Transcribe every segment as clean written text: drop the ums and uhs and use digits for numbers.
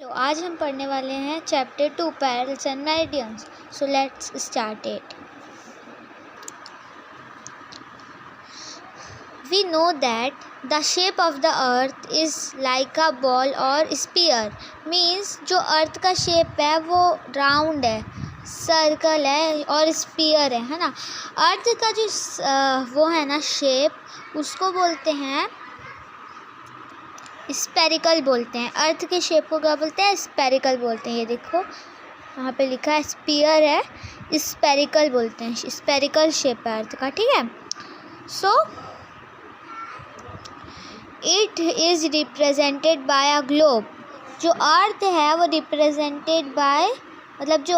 तो आज हम पढ़ने वाले हैं chapter 2 parallels and meridians. So let's start it. We know that the shape of the earth is like a ball or sphere. Means जो अर्थ का शेप है वो राउंड है, सर्कल है और स्पीयर है ना. अर्थ का जो वो है ना शेप, उसको बोलते हैं स्पेरिकल बोलते हैं. अर्थ के शेप को क्या बोलते हैं? स्पेरिकल बोलते हैं. ये देखो यहाँ पे लिखा है स्पीयर है, स्पेरिकल बोलते हैं. स्पेरिकल शेप है अर्थ का, ठीक है. So it is represented by a globe. जो अर्थ है वो रिप्रेजेंटेड बाय, मतलब जो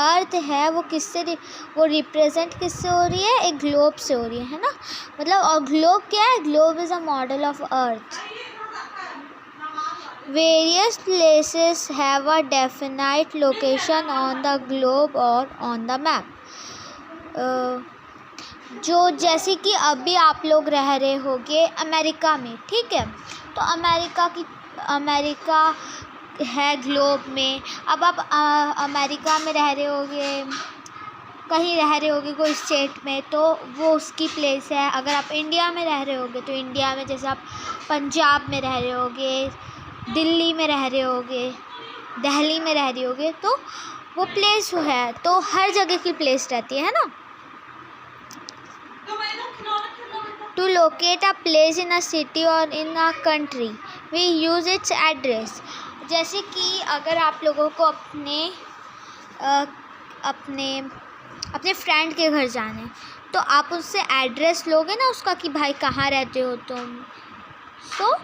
अर्थ है वो किससे वो रिप्रेजेंट किससे हो रही है? एक ग्लोब से हो रही है ना. मतलब और ग्लोब क्या है? Globe is a model of earth. Various places have a definite location on the globe or on the map. जो जैसे कि अभी आप लोग रह रहे होगे अमेरिका में, ठीक है. तो अमेरिका है ग्लोब में. अब आप अमेरिका में रह रहे होगे, कहीं रह रहे होगे कोई स्टेट में, तो वो उसकी प्लेस है. अगर आप इंडिया में रह रहे होगे तो इंडिया में, जैसे आप पंजाब में रह रहे होगे, दिल्ली में रह रहे होगे, दिल्ली में रह रहे होगे, तो वो प्लेस है. तो हर जगह की प्लेस रहती है ना. To locate a place in a city और in a country we use its address. जैसे कि अगर आप लोगों को अपने फ्रेंड के घर जाना है, तो आप उससे एड्रेस लोगे ना उसका, कि भाई कहाँ रहते हो तुम. सो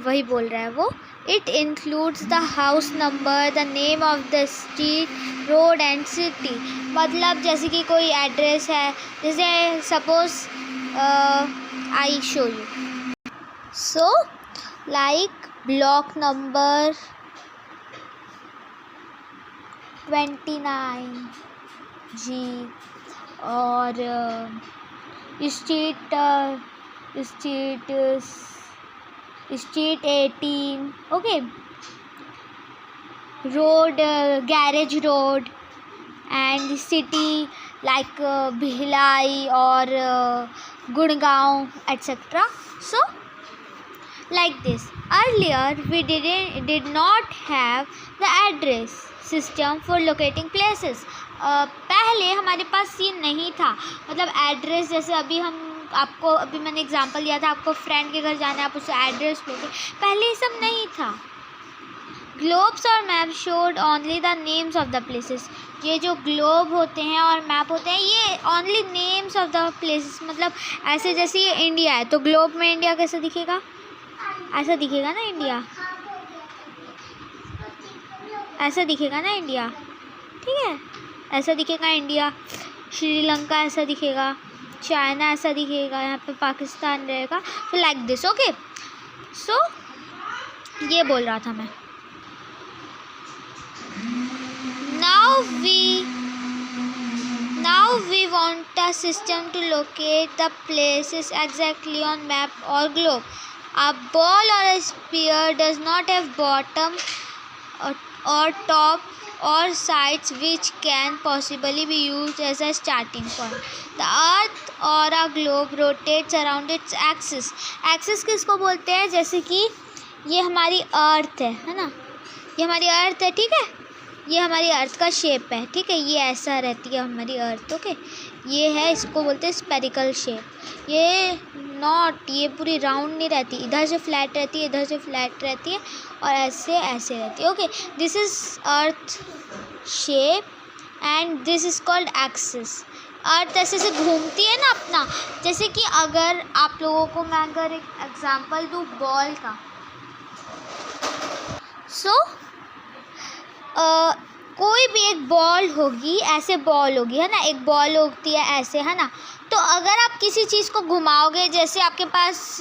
वही बोल रहा है वो. It includes the house number, the name of the street, road and city. मतलब जैसे कि कोई एड्रेस है, जैसे suppose I show you. So like block number 29 G, और street 18, okay. Road garage road, and city like Bhilai और Gurgaon et cetera. So like this. Earlier we did not have the address system for locating places. पहले हमारे पास ये नहीं था, मतलब address. जैसे अभी मैंने एग्जांपल दिया था, आपको फ्रेंड के घर जाना है, आप उससे एड्रेस लोगे. पहले ये सब नहीं था. ग्लोब्स और map showed only the names of the places. ये जो ग्लोब होते हैं और मैप होते हैं, ये only names of the places. मतलब ऐसे जैसे ये इंडिया है, तो ग्लोब में इंडिया कैसे दिखेगा? ऐसा दिखेगा ना इंडिया, ऐसा दिखेगा ना इंडिया, ठीक है. ऐसा दिखेगा इंडिया. श्रीलंका ऐसा दिखेगा, चाइना ऐसा दिखेगा, यहाँ पे पाकिस्तान रहेगा. तो लाइक दिस, ओके. सो ये बोल रहा था मैं. Now we want a system to locate the places exactly on map or globe. A ball or a sphere does not have bottom or top or sides which can possibly be used as a starting point. The earth or a globe rotates around its axis. Axis किसको बोलते हैं? जैसे कि ये हमारी अर्थ है ना. ये हमारी अर्थ है, ठीक है. ये हमारी अर्थ का शेप है, ठीक है. ये ऐसा रहती है हमारी अर्थ, ओके. ये है, इसको बोलते हैं स्पेरिकल शेप. ये पूरी राउंड नहीं रहती, इधर से फ्लैट रहती है, इधर से फ्लैट रहती है, और ऐसे रहती है, okay. This is earth shape and this is called axis. Earth ऐसे से घूमती है ना अपना. जैसे कि अगर आप लोगों को मैं अगर एक एग्जांपल दूँ बॉल का, सो कोई भी एक बॉल होगी, ऐसे बॉल होगी, है ना. एक बॉल होती है ऐसे, है ना. तो अगर आप किसी चीज़ को घुमाओगे, जैसे आपके पास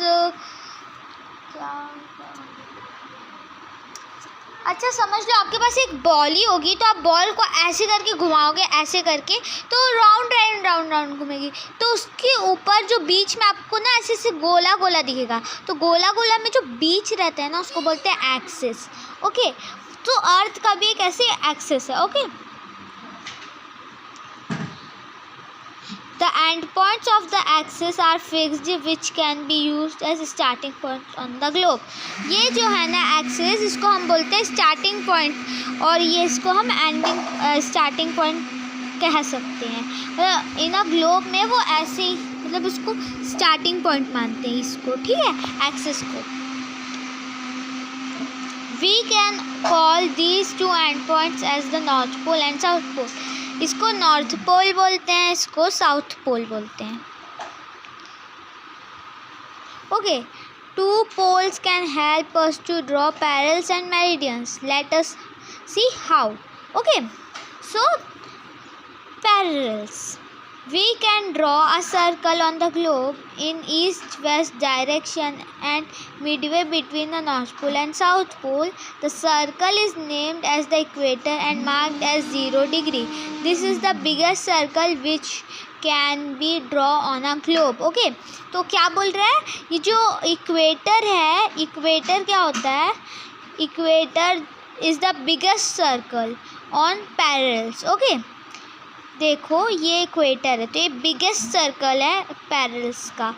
अच्छा समझ लो, आपके पास एक बॉल ही होगी तो आप बॉल को ऐसे करके घुमाओगे, ऐसे करके, तो राउंड राउंड राउंड राउंड घूमेगी। तो उसके ऊपर जो बीच में आपको ना ऐसे ऐसे गोला गोला दिखेगा, तो गोला गोला में जो बीच रहता है ना उसको बोलते हैं एक्सिस। ओके, तो अर्थ का भी एक ऐसे एक्सिस है। Okay, the endpoints of the axis are fixed which can be used as starting point on the globe। ये जो है ना एक्सिस, इसको हम बोलते हैं स्टार्टिंग पॉइंट, और ये इसको हम एंडिंग स्टार्टिंग पॉइंट कह सकते हैं। इन अ ग्लोब में वो ऐसे ही, मतलब उसको स्टार्टिंग पॉइंट मानते हैं इसको, ठीक है, एक्सिस को। We can call these two endpoints as the North Pole and South Pole। इसको नॉर्थ पोल बोलते हैं, इसको साउथ पोल बोलते हैं। Okay, two poles can help us to draw parallels and meridians. Let us see how. Okay, so parallels, we can draw a circle on the globe in east-west direction and midway between the North Pole and South Pole. The circle is named as the equator and marked as 0 degree. This is the biggest circle which can be drawn on a globe. Okay, तो क्या बोल रहा है, ये जो equator है, equator क्या होता है, equator is the biggest circle on parallels. Okay, देखो ये इक्वेटर है, तो ये बिगेस्ट सर्कल है पैरेलल्स का,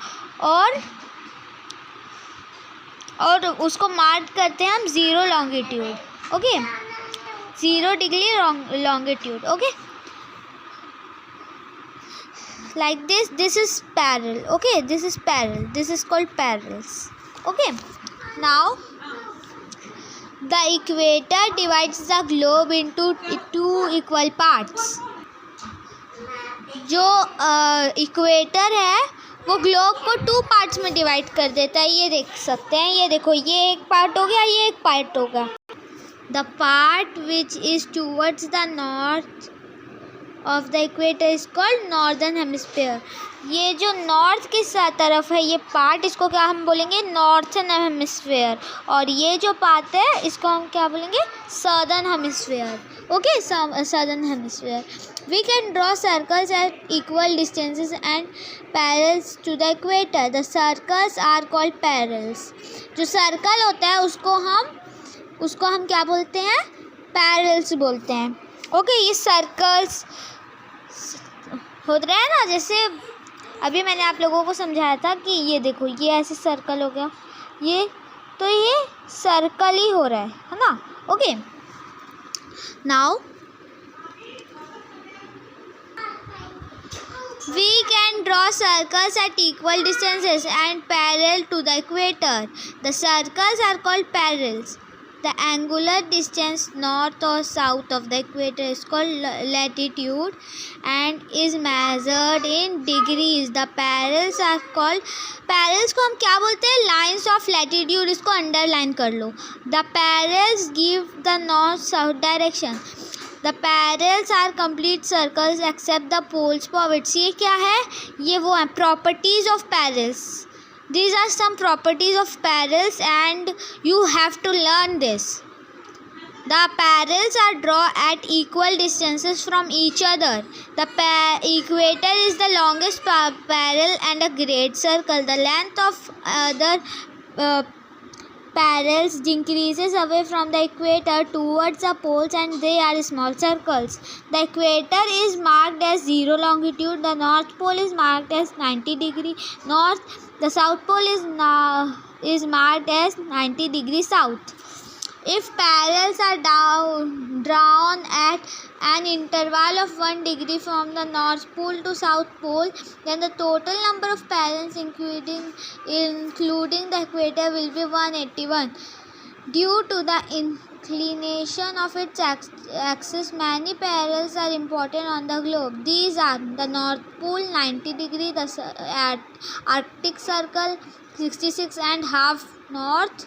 और उसको मार्क करते हैं हम 0 longitude. Okay, 0 degree longitude. Okay, like this is parallel। okay, this is parallel, this is called parallels। okay, now the equator divides the globe into 2 equal parts। जो equator है वो ग्लोब को 2 पार्ट्स में divide कर देता है। ये देख सकते हैं, ये देखो, ये एक पार्ट हो गया, ये एक पार्ट होगा। The part which is towards the north of the equator is called northern hemisphere. ये जो नॉर्थ की तरफ है ये पार्ट, इसको क्या हम बोलेंगे, नॉर्थर्न हेमिस्फीयर, और ये जो पार्ट है इसको हम क्या बोलेंगे, southern hemisphere. Okay, southern hemisphere. We can draw circles at equal distances and parallels to the equator. The circles are called parallels। जो सर्कल होता है उसको हम क्या बोलते हैं, पैरेलल्स बोलते हैं। ओके, ये सर्कल्स हो रहा है ना, जैसे अभी मैंने आप लोगों को समझाया था कि ये देखो, ये ऐसे सर्कल हो गया, ये तो ये सर्कल ही हो रहा है ना। Okay, now we can draw circles at equal distances and parallel to the equator. The circles are called parallels. The angular distance north or south of the equator is called latitude and is measured in degrees. The parallels are called, parallels को हम क्या बोलते हैं, lines of latitude। इसको underline कर लो। The parallels give the north south direction। The parallels are complete circles except the poles points। ये क्या है, ये वो है properties of parallels। These are some properties of parallels and you have to learn this। The parallels are drawn at equal distances from each other। The equator is the longest parallel and a great circle। The length of other parallels decreases away from the equator towards the poles and they are small circles। The equator is marked as 0 longitude। The north pole is marked as 90 degree north। The south pole is marked as 90 degree south। If parallels are drawn at an interval of 1 degree from the north pole to south pole, then the total number of parallels including the equator will be 181। Due to the inclination of its axis, many parallels are important on the globe. These are the North Pole 90 degree, the Arctic Circle 66.5 north,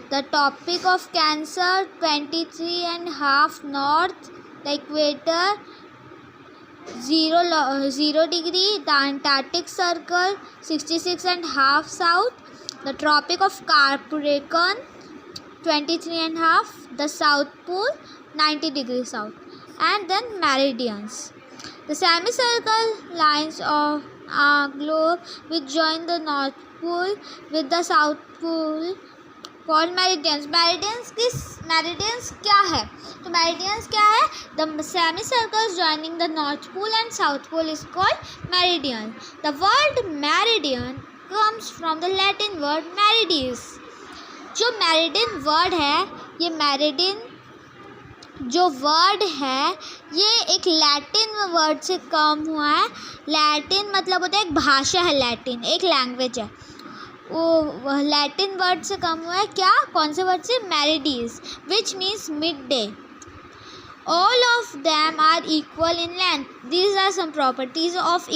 the Tropic of Cancer 23.5 north, the equator 0 degree, the Antarctic Circle 66.5 south, the Tropic of Capricorn 23 and a half. The South Pole 90 degrees south. And then meridians. The semicircle lines of a globe which join the North Pole with the South Pole called meridians. Meridians क्या है? तो meridians क्या है? The semicircles joining the North Pole and South Pole is called meridian. The word meridian comes from the Latin word meridis. जो meridian word है, ये meridian जो word है ये एक लैटिन वर्ड से कम हुआ है. लैटिन मतलब होता है एक भाषा है, लैटिन एक लैंग्वेज है. वो लैटिन वर्ड से कम हुआ है. क्या? कौन से वर्ड से? Meridies, which means mid day. All of them are equal in length. These are some properties of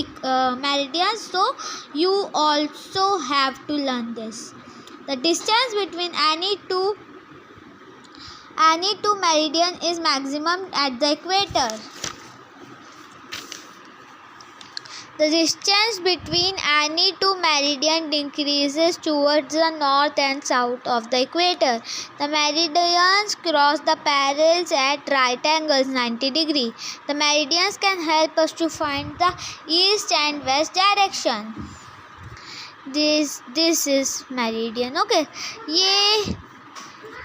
meridians, so you also have to learn this. The distance between any two meridian is maximum at the equator. The distance between any two meridian decreases towards the north and south of the equator. The meridians cross the parallels at right angles 90 degree. The meridians can help us to find the east and west direction. This is meridian. Okay,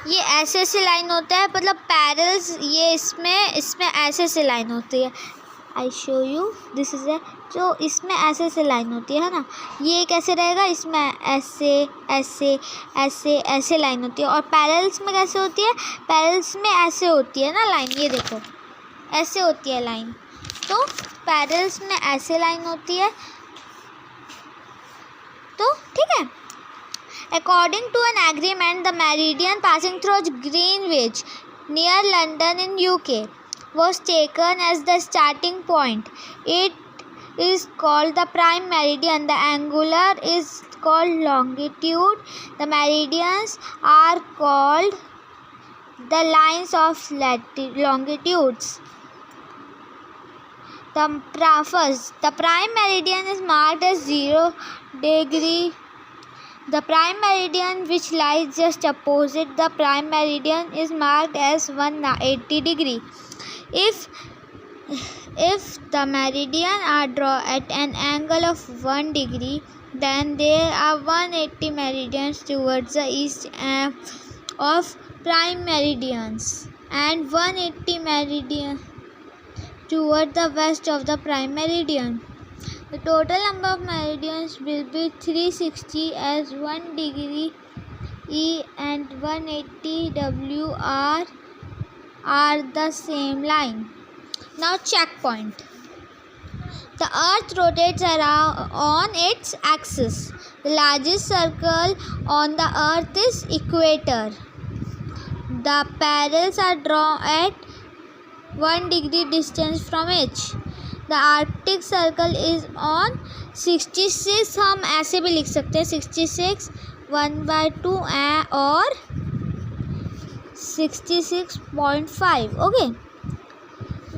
ये ऐसे line होता है, मतलब parallels. ये इसमें ऐसे line होती है. आई शो यू. दिस इज जो इसमें ऐसे लाइन होती है ना, ये कैसे रहेगा? इसमें ऐसे लाइन होती है. और पैरल्स में कैसे होती है? पैरल्स में ऐसे होती है ना लाइन. ये देखो ऐसे होती है लाइन. तो पैरल्स में ऐसे लाइन होती है. तो ठीक है. According to an agreement, the meridian passing through Greenwich near London in UK was taken as the starting point. It is called the prime meridian. The angular is called longitude. The meridians are called the lines of longitudes. The prime meridian is marked as 0 degree. The prime meridian, which lies just opposite the prime meridian, is marked as 180 degree. If the meridian are drawn at an angle of 1 degree, then there are 180 meridians towards the east of prime meridians and 180 meridians toward the west of the prime meridian. The total number of meridians will be 360, as 1 degree E and 180 W are the same line. Now checkpoint. The earth rotates around on its axis. The largest circle on the earth is equator. The parallels are drawn at 1 degree distance from each. The Arctic Circle is on 66. हम ऐसे भी लिख सकते हैं 66 1/2 और 66.5. Okay.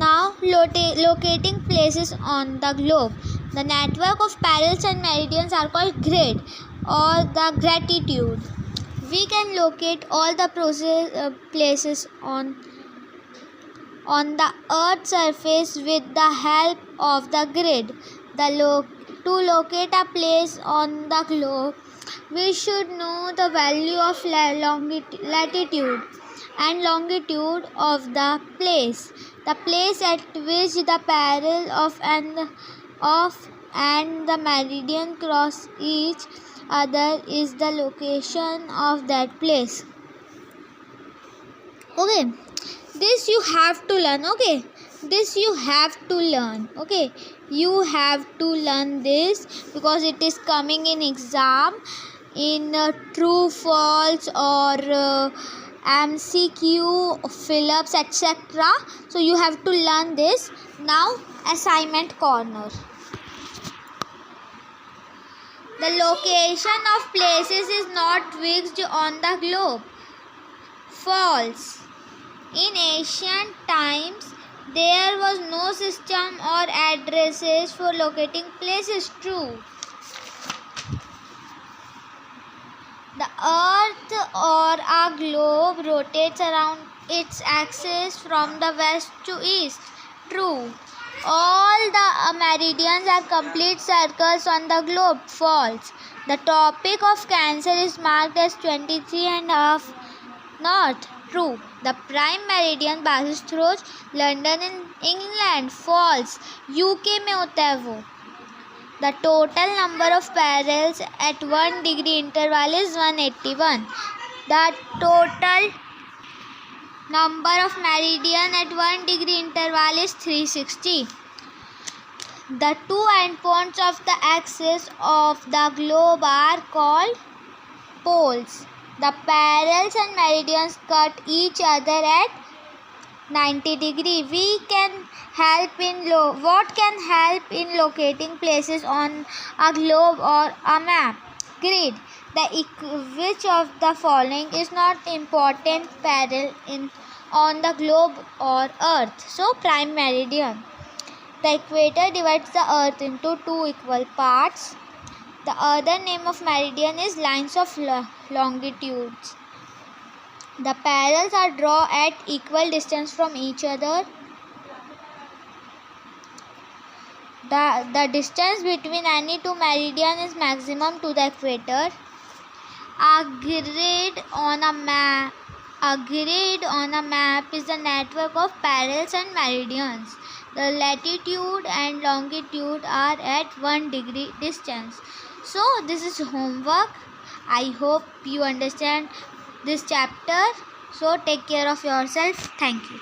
Now locating places on the globe. The network of parallels and meridians are called grid or the gratitude. We can locate all the places on the earth's surface with the help of the grid. To locate a place on the globe, we should know the value of latitude and longitude of the place. The place at which the parallel and the meridian cross each other is the location of that place. Okay. This you have to learn. Okay, this you have to learn. Okay, you have to learn this because it is coming in exam in true false or MCQ fill-ups etc. So you have to learn this. Now assignment corner. The location of places is not fixed on the globe. False. In ancient times, there was no system or addresses for locating places. True. The Earth or a globe rotates around its axis from the west to east. True. All the meridians are complete circles on the globe. False. The topic of Cancer is marked as 23 and a half north. True. The prime meridian passes through London in England. False. UK में होता है वो. The total number of parallels at 1 degree interval is 181. The total number of meridian at 1 degree interval is 360. The two endpoints of the axis of the globe are called poles. The parallels and meridians cut each other at 90 degree. What can help in locating places on a globe or a map? Grid. Which of the following is not important parallel on the globe or earth? So prime meridian. The equator divides the earth into two equal parts. The other name of meridian is lines of longitudes. The parallels are drawn at equal distance from each other. The distance between any two meridians is maximum to the equator. A grid on a map is the network of parallels and meridians. The latitude and longitude are at 1 degree distance. So this is homework. I hope you understand this chapter. So take care of yourself. Thank you.